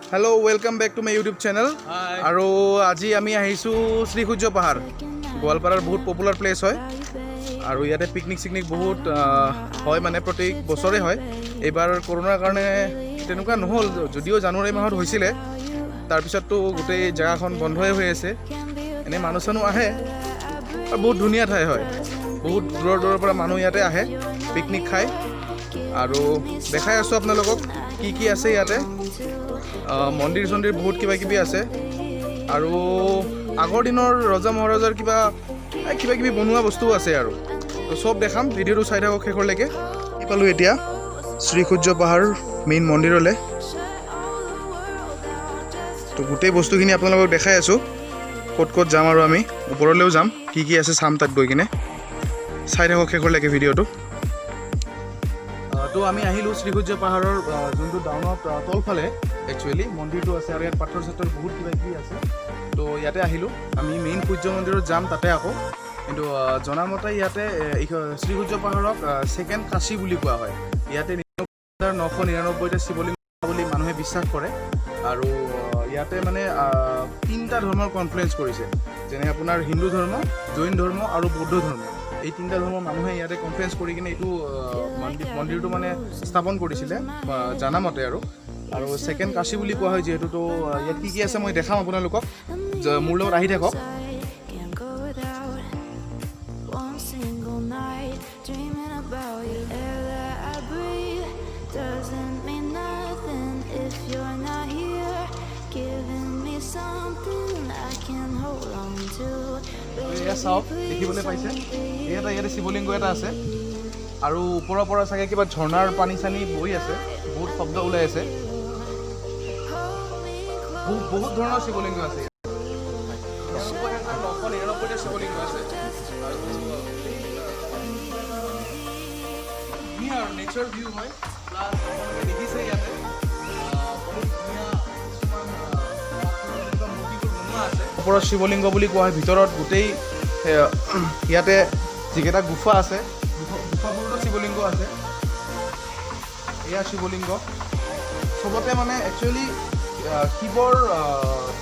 Hello welcome back to my YouTube channel और आज आम श्रीसूर्य पहाड़ गोवालपारार बहुत पपुलार प्लेस है और इते पिकनिक सिकनिक बहुत है माने प्रत्येक बछरे है एबार कोरोनार कारण तेनुका নহल जदिओ जानुवारी माहत होइसिले तार पिछतो गोटे जगह बंधए हो आछे एने मानुह चानुह आए और बहुत धुनिया ठाई है बहुत दूर दूर पर मानुह इते आए पिकनिक खाए और देखाई आसो आपनालोকক की आछे इते मंदिर चंदिर बहुत किबा किबि आछे और आगर दिनर रजा महाराजार किबा किबि बनोৱা बस्तु आछे और तो सब देखाम भिडिओ चाই থাকক शेषरলৈকে पालो एतिया श्रीसूर्य पहाड़ मेन मंदिरले तो गोटे बस्तुखिनि आपनालोকক देखाई आसो कत कत जाम और आमी ऊपरलेও जाम की आछे चाम तात गई किने चाই থাকক शेषरলৈके भिडिओটো तो आमी आहिलो श्रीसूर्य पहाड़र जो डाउनत तलफाले एक्चुअली मंदिर तो आछे और इयात पाथर साथर बहुत किबा किबि आछे तो इयाते आहिलो आमी मेन सूर्य मंदिरत जाम ताते आको किन्तु जनामते इयाते श्रीसूर्य पहाड़क सेकेंड काशी बुली कोৱা হয় इयाते 999টা शिवलिंग बुली मानुहे विश्वास करे और इयाते माने तीनटा धर्মৰ कनफ्लुएंस करिছে जेने आपुनार हिंदू धर्म जैन धर्म और बौद्ध धर्म এই তিনটা ধর্ম মানুহে ইয়াতে কনফারেন্স কৰি কিনে এইটো মন্দিৰটো মানে স্থাপন কৰিছিলে জানামতে আৰু সেকেন্ড কাশী বুলি কোৱা হয় যেহেতু তো ইয়াত কি আছে মই দেখাম আপোনালোকক মোৰ লগত আহি থাকক देखिए पाइसे इते शिवलिंग एट आछे और ऊपर पर चागे क्या झर्णार पानी चानी बही आछे बहुत शब्द ऊल् आछे बहुत धৰণৰ शिवलिंग आछे 999টা शिवलिंग आछे नेचार ভিউ হয় প্লাস দেখিছে ইয়াতে ওপৰত শিৱলিংগ বুলি কোৱা হয় ভিতৰত গোটেই ইয়াতে যিকেইটা গুফা আছে গুফাবোৰতো শিৱলিংগ আছে এয়া শিৱলিংগ সবতে মানে একচুৱেলি শিৱৰ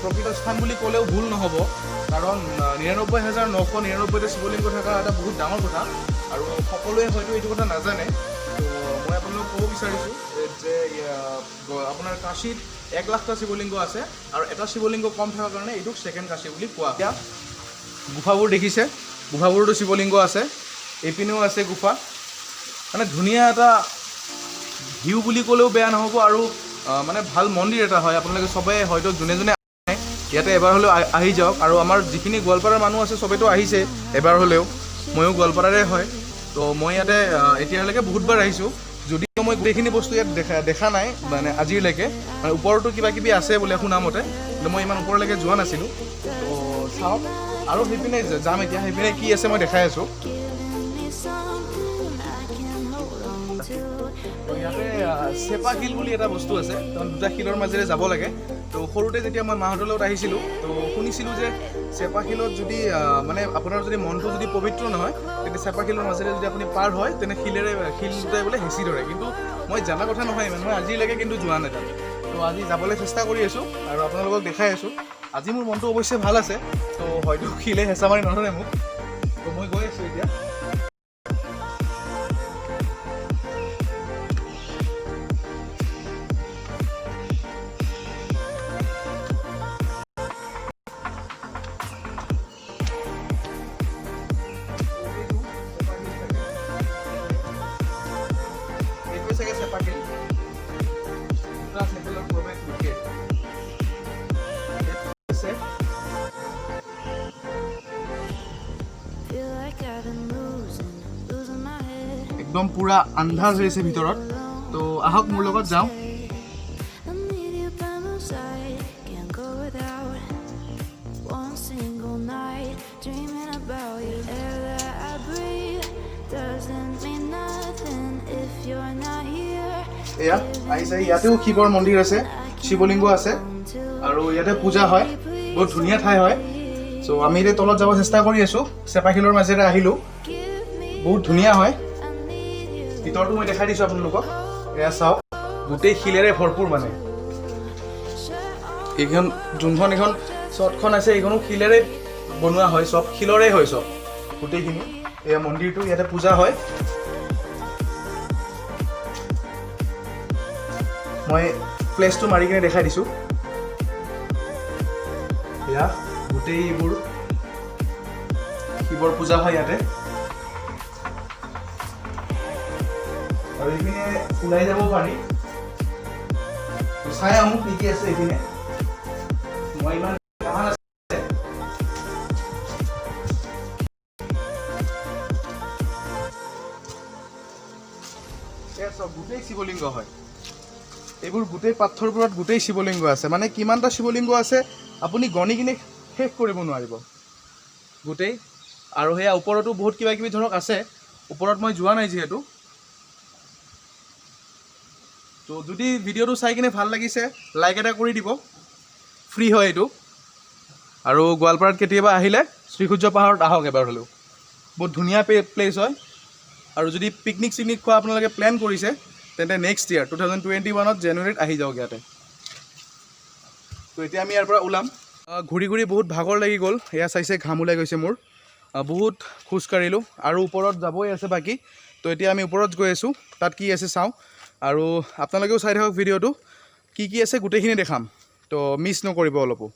প্ৰকৃত স্থান বুলি ক'লেও ভুল নহ'ব কাৰণ ৯৯৯৯৯টা শিৱলিংগ থকা এটা বহুত ডাঙৰ কথা আৰু সকলোৱে হয়তো এইটো কথা নাজানে তো মই আপোনালোকক ক'ব বিচাৰিছোঁ যে আপোনাৰ কাশীত 1,00,000টা শিৱলিংগ আছে আৰু এটা শিৱলিংগ কম থকাৰ কাৰণে এইটোক সেকেন্ড কাশী বুলি কোৱা হয় গুফাবোৰ দেখিছে গুফাবোৰতো শিৱলিংগ আছে এইপিনেও আছে গুফা মানে ধুনীয়া এটা ভিউ বুলি ক'লেও বেয়া নহ'ব আৰু মানে ভাল মন্দিৰ এটা হয় আপোনালোকে সবে হয়তো যোনে যোনে ইয়াতে এবাৰ হ'লেও আহি যাওক আৰু আমাৰ যিখিনি গোৱালপাৰাৰ মানুহ আছে সবেতো আহিছে এবাৰ হ'লেও ময়ো গোৱালপাৰাৰে হয় তো মই ইয়াতে এতিয়ালৈকে বহুতবাৰ আহিছোঁ যদিও মই গোটেইখিনি বস্তু ইয়াত দেখা নাই মানে আজিলৈকে মানে ওপৰতো কিবা কিবি আছে বোলে শুনামতে কিন্তু মই ইমান ওপৰলৈকে যোৱা নাছিলোঁ তো চাওক আৰু সেইপিনে যাম এতিয়া সেইপিনে কি আছে মই দেখাই আছোঁ ইয়াতে চেপা শিল বুলি এটা বস্তু আছে দুটা শিলৰ মাজেৰে যাব লাগে তো সৰুতে যেতিয়া মই মাহঁতৰ লগত আহিছিলোঁ তো শুনিছিলোঁ যে চেপা শিলত যদি মানে আপোনাৰ যদি মনটো যদি পবিত্ৰ নহয় তেতিয়া চেপা শিলৰ মাজেৰে যদি আপুনি পাৰ হয় তেনে শিল দুটাই বোলে হেঁচি ধৰে কিন্তু মই জানা কথা নহয় ইমান মই আজিলৈকে কিন্তু যোৱা নাই তাত তো আজি যাবলৈ চেষ্টা কৰি আছোঁ আৰু আপোনালোকক দেখাই আছোঁ আজি মোৰ মনটো অৱশ্যে ভাল আছে তো হয়তো শিলে হেঁচা মাৰি নধৰে মোক তো মই গৈ আছোঁ এতিয়া एकदम पूरा अंधार हो भीतर तो आहक मोर लगत जाओ ইয়াতেও শিৱৰ মন্দিৰ আছে শিৱলিংগ আছে আৰু ইয়াতে পূজা হয় বহুত ধুনীয়া ঠাই হয় সো আমি এতিয়া তলত যাব চেষ্টা কৰি আছো চেপা শিলৰ মাজেৰে আহিলো বহুত ধুনীয়া হয় ভিতৰটো মই দেখাই দিছোঁ আপোনালোকক এয়া চাওক গোটেই শিলেৰে ভৰপূৰ মানে এইখন যোনখন এইখন শ্বটখন আছে এইখনো শিলেৰে বনোৱা হয়, চব শিলৰে হয় চব গোটেইখিনি। এয়া মন্দিৰটো, ইয়াতে পূজা হয়। মই প্লেচটো মাৰি কিনে দেখাই দিছোঁ। এয়া গোটেই এইবোৰ শিৱৰ পূজা হয় ইয়াতে। আৰু এইপিনে ওলাই যাব পাৰি, চাই আহোঁ কি কি আছে এইপিনে। মই ইমান গোটেই শিৱলিংগ হয় এইবোৰ, গোটেই পাথৰবোৰত গোটেই শিৱলিংগ আছে। মানে কিমানটা শিৱলিংগ আছে আপুনি গণি কিনে শেষ কৰিব নোৱাৰিব গোটেই। আৰু সেয়া ওপৰতো বহুত কিবা কিবি ধৰক আছে, ওপৰত মই যোৱা নাই যিহেতু। তো যদি ভিডিঅ'টো চাই কিনে ভাল লাগিছে লাইক এটা কৰি দিব, ফ্ৰী হয় এইটো। আৰু গোৱালপাৰাত কেতিয়াবা আহিলে শ্ৰীসূৰ্য পাহাৰত আহক এবাৰ হ'লেও, বহুত ধুনীয়া প্লেচ হয়। আৰু যদি পিকনিক চিকনিক খোৱা আপোনালোকে প্লেন কৰিছে তেন্তে নেক্সট ইয়াৰ 2021 জানুৱাৰীত আহি যাওক ইয়াতে। তো এতিয়া আমি ইয়াৰ পৰা ওলাম। ঘূৰি ঘূৰি বহুত ভাগৰ লাগি গ'ল, এয়া চাইছে ঘাম ওলাই গৈছে মোৰ। বহুত খোজকাঢ়িলোঁ আৰু ওপৰত যাবই আছে বাকী। তো এতিয়া আমি ওপৰত গৈ আছোঁ, তাত কি আছে চাওঁ। আৰু আপোনালোকেও চাই থাকক ভিডিঅ'টো, কি কি আছে গোটেইখিনি দেখাম, তো মিছ নকৰিব অলপো।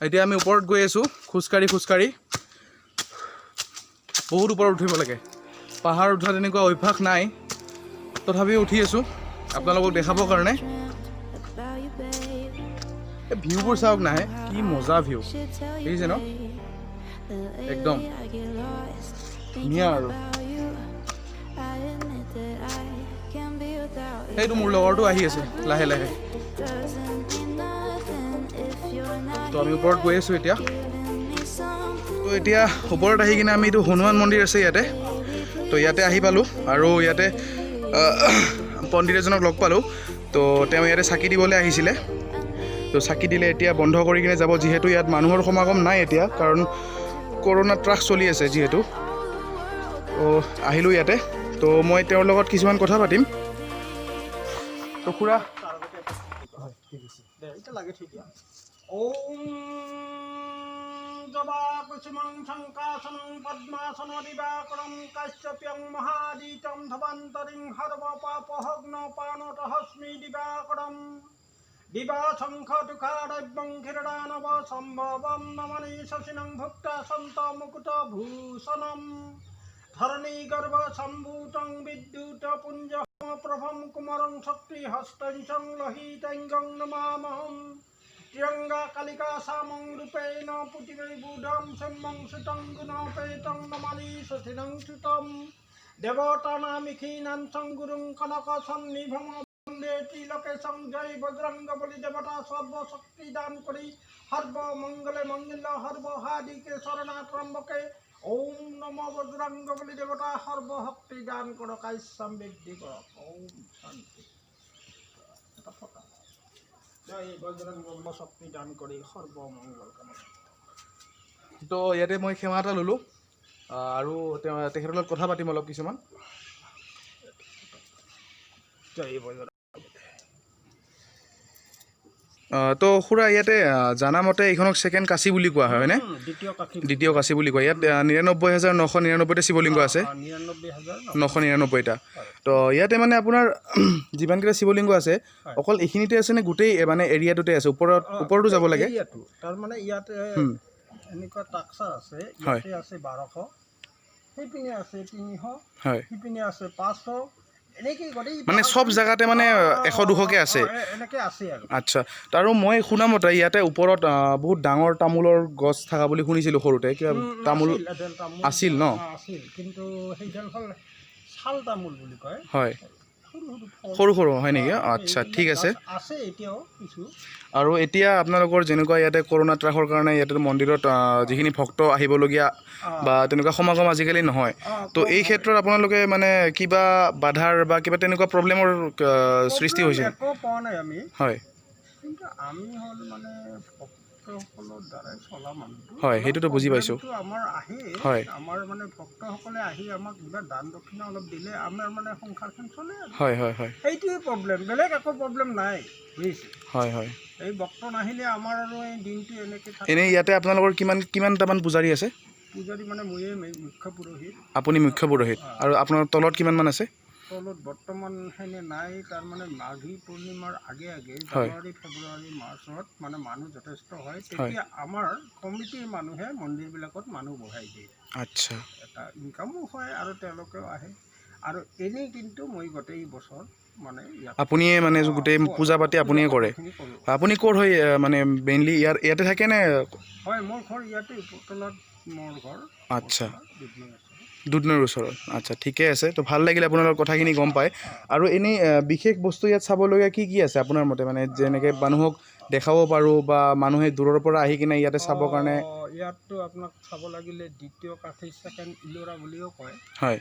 এতিয়া আমি ওপৰত গৈ আছোঁ খোজকাঢ়ি খোজকাঢ়ি। বহুত ওপৰত উঠিব লাগে, পাহাৰ উঠা তেনেকুৱা অভ্যাস নাই, তথাপিও উঠি আছোঁ আপোনালোকক দেখাবৰ কাৰণে। এই ভিউবোৰ চাওক নাহে, কি মজা ভিউ দেখিছে ন, একদম ধুনীয়া। আৰু সেইটো মোৰ লগৰটো আহি আছে লাহে লাহে। তো আমি ওপৰত গৈ আছোঁ এতিয়া। তো এতিয়া ওপৰত আহি কিনে আমি এইটো হনুমান মন্দিৰ আছে ইয়াতে, তো ইয়াতে আহি পালোঁ। আৰু ইয়াতে পণ্ডিত এজনক লগ পালোঁ, তো তেওঁ ইয়াতে চাকি দিবলৈ আহিছিলে। তো চাকি দিলে, এতিয়া বন্ধ কৰি কিনে যাব, যিহেতু ইয়াত মানুহৰ সমাগম নাই এতিয়া, কাৰণ কৰোণা ত্ৰাস চলি আছে যিহেতু। তো আহিলোঁ ইয়াতে, তো মই তেওঁৰ লগত কিছুমান কথা পাতিম। তো খুৰা কুসুমং শঙ্কাসনং পদ্মাসন দিবাকরং কাশ্যপ্যং মহাদিতং ধবন্তরিং হর্বপাপহগ্ন পানতহস্মি দিবাকরং দিবা শঙ্খ তুকারব্যং ক্ষীরদানব সম্ভবং নমনি শশিনং ভুক্তা সন্ত মুকুট ভূষণম ধরণী গর্ভ সম্ভূতং বিদ্যুৎ পুঞ্জ প্রভম কুমরং শক্তি হস্তং লোহিতঙ্গং নমামহম ত্রিয়ঙ্গা কালিকা সামং রূপেণ পুটিবে বুধম সম্মং সুতং গুণপেতং নমানি শশিনং সুতম দেবতানামিখীনাং সংগুরুং কনক সন্নিভম বন্দে ত্রিলোকেশং জয় বজরঙ্গ বলি দেবতা সর্বশক্তি দান করি সর্ব মঙ্গলে মঙ্গল সর্বহাদিকে শরণাত্রম্বকে ওম নম বজরঙ্গ বলি দেবতা সর্বশক্তি দান করক আইসাম বৃদ্ধি করক। ওম শান্তি। জয় বজরঙ্গ শক্তি দান কৰি সৰ্বমংগল কামনা। তো ইয়াতে মই সেৱা এটা ল'লোঁ, আৰু তেখেতৰ লগত কথা পাতিম অলপ কিছুমান। জয় বজৰঙ্গ। তো খুৰা ইয়াতে জানামতে এইখনক ছেকেণ্ড কাশী বুলি কোৱা হয়, হয়নে? দ্বিতীয় কাশী বুলি কয়। ইয়াত 99,999টা শিৱলিংগ আছে, 999টা। তো ইয়াতে মানে আপোনাৰ যিমানকেইটা শিৱলিংগ আছে অকল এইখিনিতে আছে নে গোটেই মানে এৰিয়াটোতে আছে? ওপৰতো যাব লাগে? তাৰমানে ইয়াতে এনেকুৱা টাক্সাৰ আছে, ইয়াতে আছে 1200, সেইপিনে আছে 300, হয়, সেইপিনে আছে 500, মানে সব জেগাতে মানে 100-200কে আছে। আচ্ছা, আৰু মই শুনামতে ইয়াতে ওপৰত বহুত ডাঙৰ তামোলৰ গছ থকা বুলি শুনিছিলোঁ সৰুতে। কিবা তামোল আছিল ন? কিন্তু সেইডাল হ'ল শাল তামোল বুলি কয়। হয়, সৰু সৰু হয় নেকি? আচ্ছা, ঠিক আছে। এতিয়াও কিছু। আৰু এতিয়া আপোনালোকৰ যেনেকুৱা ইয়াতে কৰোণা ত্ৰাসৰ কাৰণে ইয়াতে মন্দিৰত যিখিনি ভক্ত আহিবলগীয়া বা তেনেকুৱা সমাগম আজিকালি নহয়, তো এই ক্ষেত্ৰত আপোনালোকে মানে কিবা বাধাৰ বা কিবা তেনেকুৱা প্ৰব্লেমৰ সৃষ্টি হৈছে? একো পোৱা নাই আমি। হয়, কিন্তু আমি হ'ল মানে ভক্তসকলৰ দ্বাৰাই চলা মানুহটো হয় সেইটোতো বুজি পাইছোঁ প্ৰব্লেমটো আমাৰ আহে হয় আমাৰ মানে ভক্তসকলে আহি আমাক কিবা দান দক্ষিণা অলপ দিলে আমাৰ মানে সংসাৰখন চলে আৰু হয় হয় হয় সেইটোৱে প্ৰব্লেম বেলেগ একো প্ৰব্লেম নাই বুজিছে হয় হয় এই ভক্ত নাহিলে আমাৰ আৰু এই দিনটো এনেকৈ থাকে এনেই ইয়াতে আপোনালোকৰ কিমানটামান পূজাৰী আছে পূজাৰী মানে ময়ে মুখ্য পুৰোহিত আপুনি মুখ্য পুৰোহিত আৰু আপোনাৰ তলত কিমানমান আছে তলত বৰ্তমান সেনে নাই তাৰমানে মাঘী পূৰ্ণিমাৰ আগে হয় জানুৱাৰী ফেব্ৰুৱাৰী মাৰ্চত মানে মানুহ যথেষ্ট হয় তেতিয়া আমাৰ কমিটিৰ মানুহে মন্দিৰবিলাকত মানুহ বহাই দিয়ে আচ্ছা এটা ইনকামো হয় আৰু তেওঁলোকেও আহে আৰু এনেই কিন্তু মই গোটেই বছৰ মানে ইয়াত আপুনিয়ে মানে গোটেই পূজা পাতি আপুনিয়ে কৰে কৰোঁ আপুনি ক'ত হয় মানে মেইনলি ইয়াতে থাকে নে হয় মোৰ ঘৰ ইয়াতে তলত মোৰ ঘৰ আচ্ছা দুধনৈ দুধনৈৰ ওচৰত আচ্ছা ঠিকে আছে তো ভাল লাগিলে আপোনালোকৰ কথাখিনি গম পায় আৰু এনেই বিশেষ বস্তু ইয়াত চাবলগীয়া কি আছে আপোনাৰ মতে মানে যেনেকৈ মানুহক দেখাব পাৰোঁ বা মানুহে দূৰৰ পৰা আহি কিনে ইয়াতে চাবৰ কাৰণে ইয়াততো আপোনাক চাব লাগিলে দ্বিতীয় কাঠি ছেকেণ্ড ইলোৰা বুলিও কয় হয়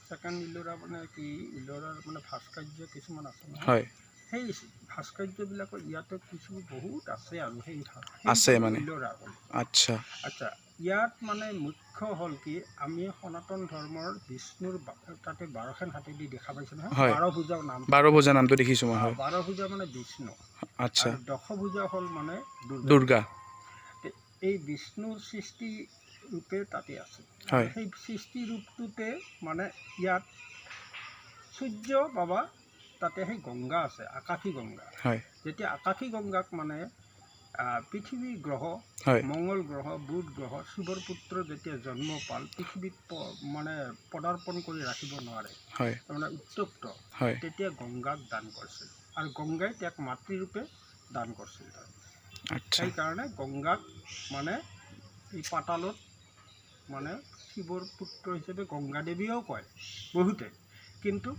ছেকেণ্ড ইলোৰা মানে কি ইলোৰাৰ মানে ভাস্কৰ্য কিছুমান আছে নহয় হয় সেই ভাস্কৰ্যবিলাকৰ ইয়াতে কিছু বহুত আছে আৰু সেই আছে মানে ইলোৰা আচ্ছা আচ্ছা ইয়াত মানে মুখ্য হ'ল কি আমি সনাতন ধৰ্মৰ বিষ্ণুৰ তাতে 12খন হাতী দি দেখা পাইছোঁ নহয় হয় 12 ভুজাৰ নাম 12 ভুজা নামটো দেখিছোঁ মই হয় 12 ভুজা মানে বিষ্ণু আচ্ছা 10 ভুজা হ'ল মানে দুৰ্গা এই বিষ্ণুৰ সৃষ্টি ৰূপে তাতে আছে হয় সেই সৃষ্টি ৰূপটোতে মানে ইয়াত সূৰ্য বাবা তাতে সেই গংগা আছে আকাশী গংগা হয় যেতিয়া আকাশী গংগাক মানে পৃথিৱী গ্ৰহ মংগল গ্ৰহ বুধ গ্ৰহ শিৱৰ পুত্ৰ যেতিয়া জন্ম পাল পৃথিৱীত মানে পদাৰ্পণ কৰি ৰাখিব নোৱাৰে তাৰমানে উত্তপ্ত তেতিয়া গংগাক দান কৰিছিল আৰু গংগাই তেওঁক মাতৃৰূপে দান কৰিছিল সেইকাৰণে গংগাক মানে এই পাতালত মানে শিৱৰ পুত্ৰ হিচাপে গংগা দেৱীয়েও কয় বহুতে কিন্তু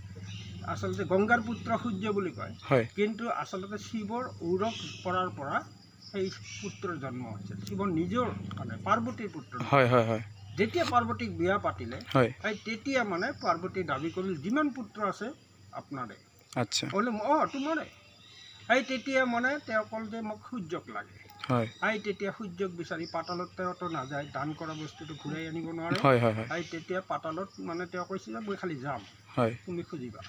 আচলতে গংগাৰ পুত্ৰ সূৰ্য বুলি কয় কিন্তু আচলতে শিৱৰ ঔৰক পৰাৰ পৰা সেই পুত্ৰৰ জন্ম হৈছিল শিৱৰ নিজৰ মানে পাৰ্বতীৰ পুত্ৰ যেতিয়া পাৰ্বতীক বিয়া পাতিলে তেতিয়া মানে পাৰ্বতী দাবী কৰিল যিমান পুত্ৰ আছে আপোনাৰে আচ্ছা বোলে তোমাৰে সেই তেতিয়া মানে তেওঁ ক'ল যে মোক সূৰ্যক লাগে তেতিয়া সূৰ্যক বিচাৰি পাতালত তেওঁতো নাযায় দান কৰা বস্তুটো ঘূৰাই আনিব নোৱাৰে তেতিয়া পাতালত মানে তেওঁ কৈছে যে মই খালি যাম তুমি খুজিবা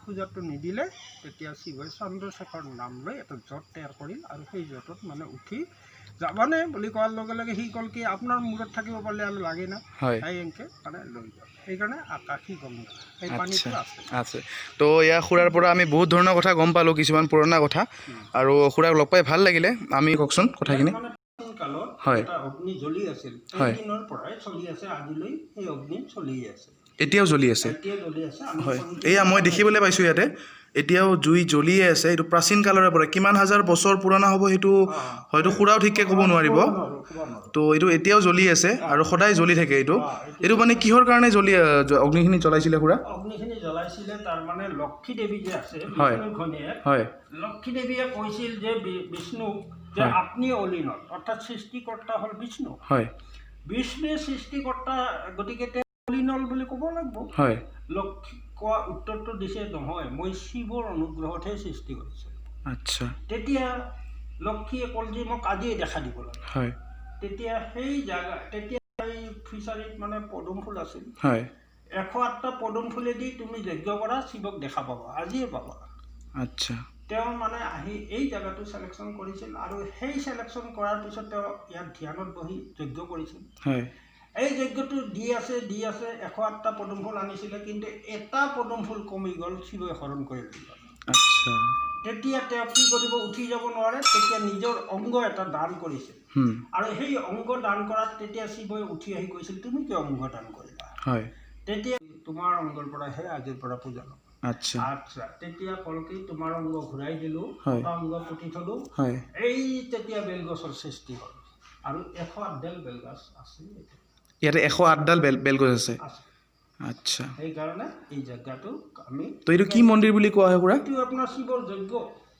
খোজাটো নিদিলে তেতিয়া শিৱই চন্দ্ৰশেখৰ নাম লৈ এটা জট তৈয়াৰ কৰিল আৰু সেই জটত মানে উঠি যাবানে বুলি কোৱাৰ লগে লগে সি ক'ল কি আপোনাৰ মূৰত থাকিব পাৰিলে আৰু লাগে না সেই এনেকৈ মানে লৈ গ'ল সেইকাৰণে আকাশী গংগা সেই পানীটো আছে তো ইয়াৰ খুৰাৰ পৰা আমি বহুত ধৰণৰ কথা গম পালোঁ কিছুমান পুৰণা কথা আৰু খুৰাক লগ পাই ভাল লাগিলে আমি কওকচোন কথাখিনি হয় অগ্নি জ্বলি আছিল সেই দিনৰ পৰাই চলি আছে আজিলৈ সেই অগ্নি চলিয়ে আছে এতিয়াও জ্বলি আছে হয় এয়া মই দেখিবলৈ পাইছোঁ ইয়াতে এতিয়াও জুই জ্বলিয়ে আছে এইটো প্ৰাচীন কালৰে পৰা কিমান হাজাৰ বছৰ পুৰণা হ'ব সেইটো হয়তো খুৰাও ঠিককৈ ক'ব নোৱাৰিব তো এইটো এতিয়াও জ্বলি আছে আৰু সদায় জ্বলি থাকে এইটো মানে কিহৰ কাৰণে অগ্নিখিনি জ্বলাইছিলে খুৰা অগ্নিখিনি জ্বলাইছিলে তাৰমানে লক্ষী দেৱী যে আছে লক্ষী দেৱীয়ে কৈছিল যে বিষ্ণুক যে আপুনি অলিনত অৰ্থাৎ সৃষ্টিকৰ্তা হ'ল বিষ্ণু বিষ্ণুৱে সৃষ্টিকৰ্তা গতিকে অলিনল বুলি ক'ব লাগিব লক্ষী কোৱা উত্তৰটো দিছে নহয় মই শিৱৰ অনুগ্ৰহতহে সৃষ্টি কৰিছোঁ আচ্ছা তেতিয়া লক্ষীয়ে ক'ল যে মোক আজিয়ে দেখা দিব লাগে তেতিয়া সেই জাগা তেতিয়া এই ফিচাৰীত মানে পদুম ফুল আছিল 108টা পদুম ফুলেদি তুমি যজ্ঞ কৰা শিৱক দেখা পাবা আজিয়ে পাবা আচ্ছা তেওঁ মানে আহি এই জাগাটো সিলেকশন কৰিছিল আৰু সেই সিলেকশন কৰাৰ পিছত তেওঁ ইয়াত ধ্যানত বহি যজ্ঞ কৰিছিল এই যজ্ঞটো দি আছে 108টা পদুম ফুল আনিছিলে কিন্তু এটা পদুম ফুল কমি গ'ল শিৱই হৰণ কৰি দিল আচ্ছা তেতিয়া তেওঁ কি কৰিব উঠি যাব নোৱাৰে তেতিয়া নিজৰ অংগ এটা দান কৰিছিল আৰু সেই অংগ দান কৰাত তেতিয়া শিৱই উঠি আহি কৈছিল তুমি কিয় অংগ দান কৰিলা তেতিয়া তোমাৰ অংগৰ পৰাহে আজিৰ পৰা পূজা ল'ম আচ্ছা তেতিয়া কলকি তোমাৰ অংগ ঘূৰাই দিলোঁ অংগ পুতি থলোঁ এই তেতিয়া বেলগছৰ সৃষ্টি হ'ল আৰু 108ডাল বেলগছ আছে ইয়াতে 108ডাল বেলগছ আছে আচ্ছা সেইকাৰণে এই জেগাটো আমি তো এইটো কি মন্দিৰ বুলি কোৱা হয় খুৰা এইটো আপোনাৰ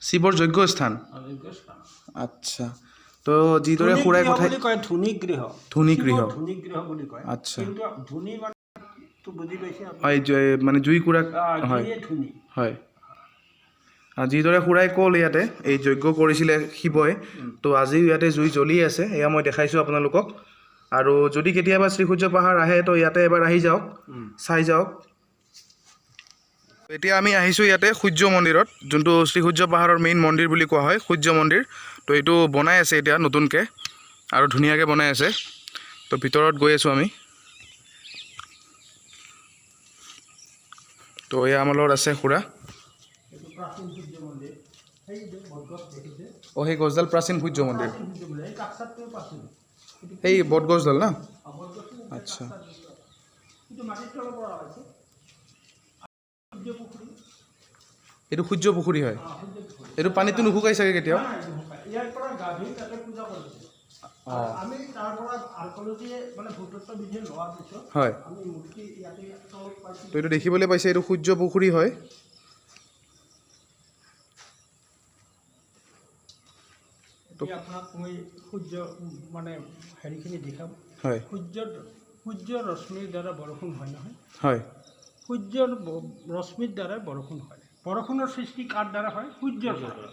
শিৱৰ যজ্ঞ স্থান আচ্ছা তো যিদৰে খুৰাই কথা কয় ধুনী গৃহ বুলি কয় আচ্ছা কিন্তু ধুনী মানে বুজি পাইছে মানে জুই কুৰা ধুনী হয় যিদৰে খুৰাই ক'ল ইয়াতে এই যজ্ঞ কৰিছিলে শিৱই তো আজিও ইয়াতে জুই জ্বলি আছে এয়া মই দেখাইছোঁ আপোনালোকক আৰু যদি কেতিয়াবা শ্ৰীসূৰ্য পাহাৰ আহে তো ইয়াতে এবাৰ আহি যাওক চাই যাওক এতিয়া আমি আহিছোঁ ইয়াতে সূৰ্য মন্দিৰত যোনটো শ্ৰীসূৰ্য পাহাৰৰ মেইন মন্দিৰ বুলি কোৱা হয় সূৰ্য মন্দিৰ তো এইটো বনাই আছে এতিয়া নতুনকৈ আৰু ধুনীয়াকৈ বনাই আছে তো ভিতৰত গৈ আছোঁ আমি তো এয়া আমাৰ লগত আছে খুৰা অঁ সেই গছডাল প্ৰাচীন সূৰ্য মন্দিৰ সেই বটগছডাল না আচ্ছা এইটো সূৰ্য পুখুৰী হয় এইটো পানীটো নুশুকাই চাগে কেতিয়াও হয় তো এইটো দেখিবলৈ পাইছে এইটো সূৰ্য পুখুৰী হয় আপোনাক মই সূৰ্য মানে হেৰিখিনি দেখাম হয় সূৰ্য ৰশ্মিৰ দ্বাৰা বৰষুণ হয় নহয় হয় সূৰ্যৰ ৰশ্মিৰ দ্বাৰা বৰষুণ হয় বৰষুণৰ সৃষ্টি কাৰ দ্বাৰা হয় সূৰ্যৰ দ্বাৰা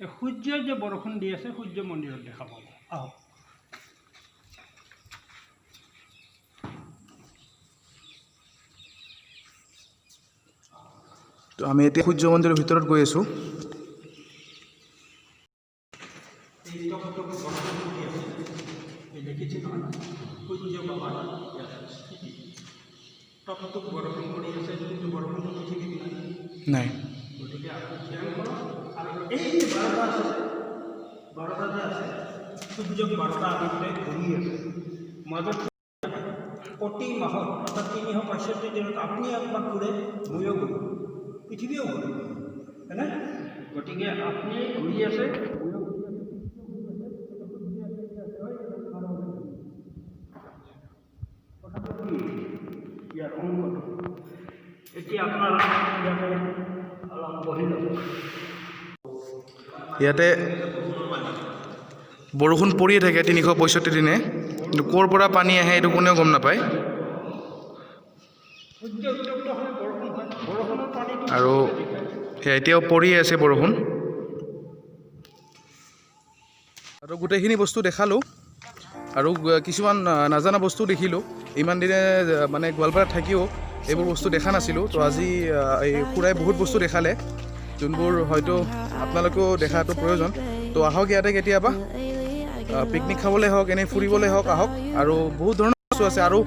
এই সূৰ্যই যে বৰষুণ দি আছে সূৰ্য মন্দিৰত দেখা পাব আহক তো আমি এতিয়া সূৰ্য মন্দিৰৰ ভিতৰত গৈ আছোঁ নাই প্ৰতি মাহত অৰ্থাৎ 365 দিনত আপুনি একবাৰ ঘূৰে ময়ো ঘূৰোঁ পৃথিৱীও ঘূৰে হয়নে গতিকে আপুনি ঘূৰি আছে ইয়াৰ অংকটো এতিয়া আপোনাৰ অলপ বহি ল'ব ইয়াতে বৰষুণ পৰিয়ে থাকে 365 দিনে কিন্তু ক'ৰ পৰা পানী আহে এইটো কোনেও গম নাপায় আৰু সেয়া এতিয়াও পৰিয়ে আছে বৰষুণ আৰু গোটেইখিনি বস্তু দেখালোঁ আৰু কিছুমান নাজানা বস্তু দেখিলোঁ ইমান দিনে মানে গোৱালপাৰাত থাকিও এইবোৰ বস্তু দেখা নাছিলোঁ তো আজি এই খুৰাই বহুত বস্তু দেখালে যোনবোৰ হয়তো আপোনালোকেও দেখাটো প্ৰয়োজন তো আহক ইয়াতে কেতিয়াবা পিকনিক খাবলৈ হওক এনেই ফুৰিবলৈ হওক আহক আৰু বহুত ধৰণৰ বস্তু আছে আৰু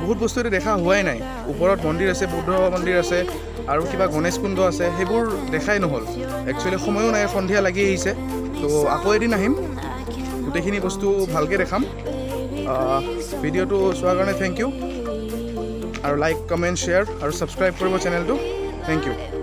বহুত বস্তু এতিয়া দেখা হোৱাই নাই ওপৰত মন্দিৰ আছে বুদ্ধ মন্দিৰ আছে আৰু কিবা গণেশ কুণ্ড আছে সেইবোৰ দেখাই নহ'ল একচুৱেলি সময়ো নাই সন্ধিয়া লাগি আহিছে তো আকৌ এদিন আহিম গোটেইখিনি বস্তু ভালকৈ দেখাম ভিডিঅ'টো চোৱাৰ কাৰণে থেংক ইউ আৰু লাইক কমেণ্ট শ্বেয়াৰ আৰু ছাবস্ক্ৰাইব কৰিব চেনেলটো থেংক ইউ